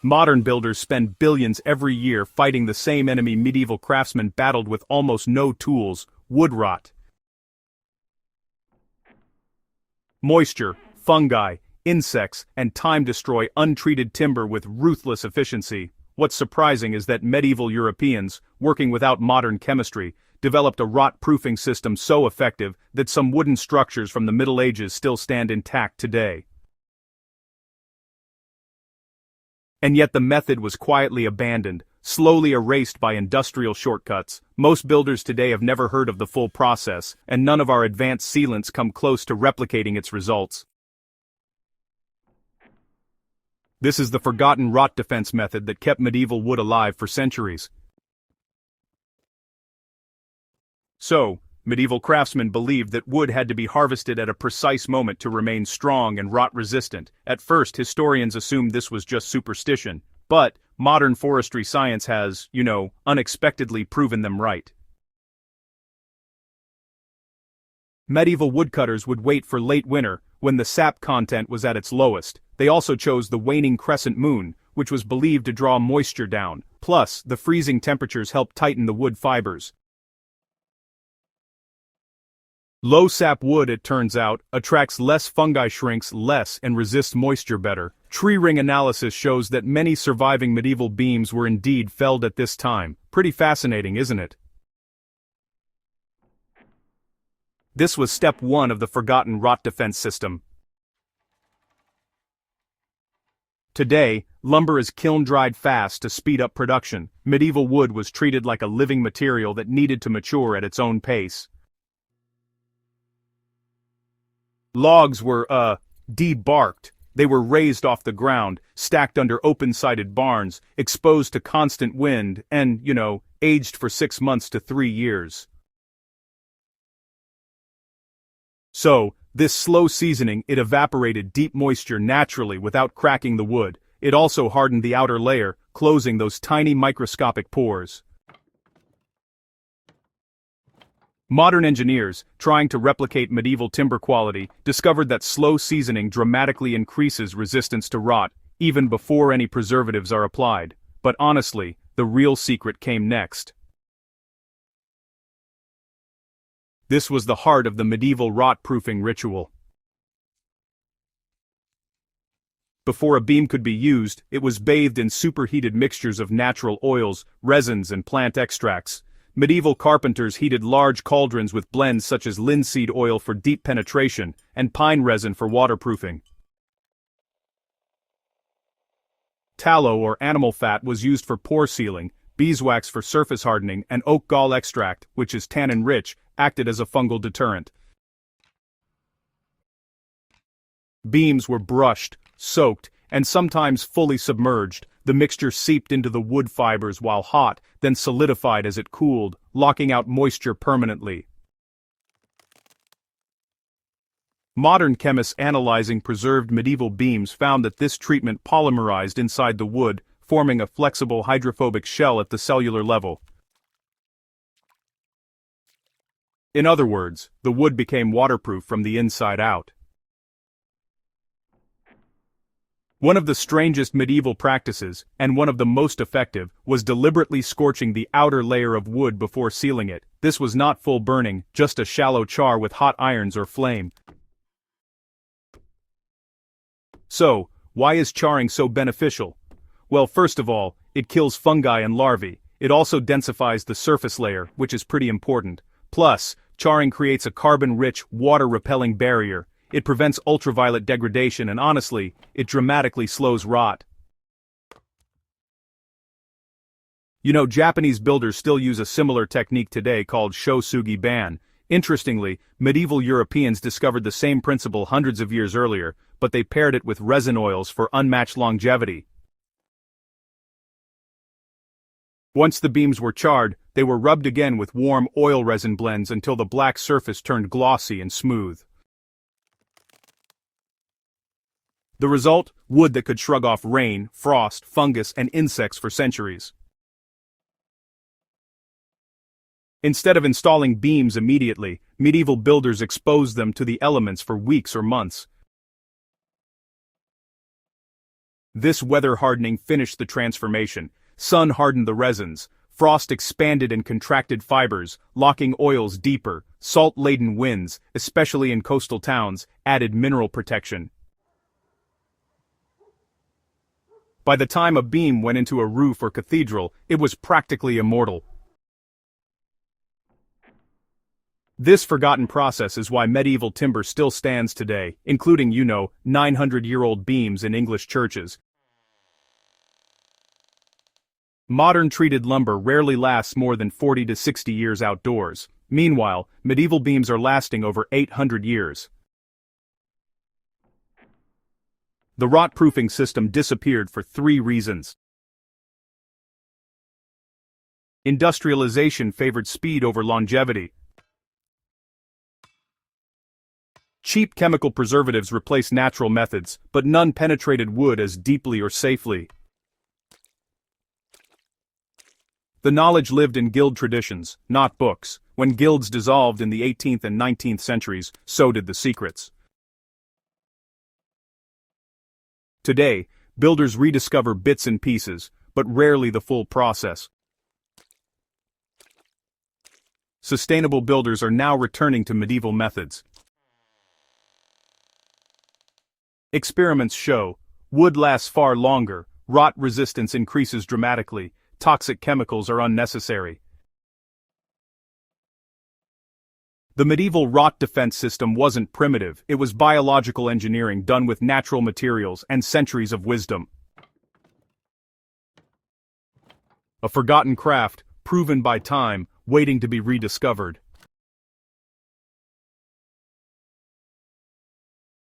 Modern builders spend billions every year fighting the same enemy medieval craftsmen battled with almost no tools: wood rot. Moisture, fungi, insects, and time destroy untreated timber with ruthless efficiency. What's surprising is that medieval Europeans, working without modern chemistry, developed a rot-proofing system so effective that some wooden structures from the Middle Ages still stand intact today. And yet the method was quietly abandoned, slowly erased by industrial shortcuts. Most builders today have never heard of the full process, and none of our advanced sealants come close to replicating its results. This is the forgotten rot defense method that kept medieval wood alive for centuries. So, medieval craftsmen believed that wood had to be harvested at a precise moment to remain strong and rot-resistant. At first, historians assumed this was just superstition, but modern forestry science has, unexpectedly proven them right. Medieval woodcutters would wait for late winter, when the sap content was at its lowest. They also chose the waning crescent moon, which was believed to draw moisture down. Plus, the freezing temperatures helped tighten the wood fibers. Low sap wood, it turns out, attracts less fungi, shrinks less, and resists moisture better. Tree ring analysis shows that many surviving medieval beams were indeed felled at this time. Pretty fascinating, isn't it? This was step 1 of the forgotten rot defense system. Today, lumber is kiln-dried fast to speed up production. Medieval wood was treated like a living material that needed to mature at its own pace. Logs were, debarked. They were raised off the ground, stacked under open-sided barns, exposed to constant wind, and, aged for 6 months to 3 years. So, this slow seasoning, it evaporated deep moisture naturally without cracking the wood. It also hardened the outer layer, closing those tiny microscopic pores. Modern engineers, trying to replicate medieval timber quality, discovered that slow seasoning dramatically increases resistance to rot, even before any preservatives are applied. But honestly, the real secret came next. This was the heart of the medieval rot-proofing ritual. Before a beam could be used, it was bathed in superheated mixtures of natural oils, resins, and plant extracts. Medieval carpenters heated large cauldrons with blends such as linseed oil for deep penetration, and pine resin for waterproofing. Tallow or animal fat was used for pore sealing, beeswax for surface hardening, and oak gall extract, which is tannin-rich, acted as a fungal deterrent. Beams were brushed, soaked, and sometimes fully submerged. The mixture seeped into the wood fibers while hot, then solidified as it cooled, locking out moisture permanently. Modern chemists analyzing preserved medieval beams found that this treatment polymerized inside the wood, forming a flexible hydrophobic shell at the cellular level. In other words, the wood became waterproof from the inside out. One of the strangest medieval practices, and one of the most effective, was deliberately scorching the outer layer of wood before sealing it. This was not full burning, just a shallow char with hot irons or flame. So, why is charring so beneficial? Well, first of all, it kills fungi and larvae. It also densifies the surface layer, which is pretty important. Plus, charring creates a carbon-rich, water-repelling barrier. It prevents ultraviolet degradation and honestly, it dramatically slows rot. Japanese builders still use a similar technique today called shosugi ban. Interestingly, medieval Europeans discovered the same principle hundreds of years earlier, but they paired it with resin oils for unmatched longevity. Once the beams were charred, they were rubbed again with warm oil resin blends until the black surface turned glossy and smooth. The result? Wood that could shrug off rain, frost, fungus, and insects for centuries. Instead of installing beams immediately, medieval builders exposed them to the elements for weeks or months. This weather hardening finished the transformation. Sun hardened the resins. Frost expanded and contracted fibers, locking oils deeper. Salt-laden winds, especially in coastal towns, added mineral protection. By the time a beam went into a roof or cathedral, it was practically immortal. This forgotten process is why medieval timber still stands today, including, 900-year-old beams in English churches. Modern treated lumber rarely lasts more than 40 to 60 years outdoors. Meanwhile, medieval beams are lasting over 800 years. The rot-proofing system disappeared for 3 reasons. Industrialization favored speed over longevity. Cheap chemical preservatives replaced natural methods, but none penetrated wood as deeply or safely. The knowledge lived in guild traditions, not books. When guilds dissolved in the 18th and 19th centuries, so did the secrets. Today, builders rediscover bits and pieces, but rarely the full process. Sustainable builders are now returning to medieval methods. Experiments show, wood lasts far longer, rot resistance increases dramatically, toxic chemicals are unnecessary. The medieval rot defense system wasn't primitive, it was biological engineering done with natural materials and centuries of wisdom. A forgotten craft, proven by time, waiting to be rediscovered.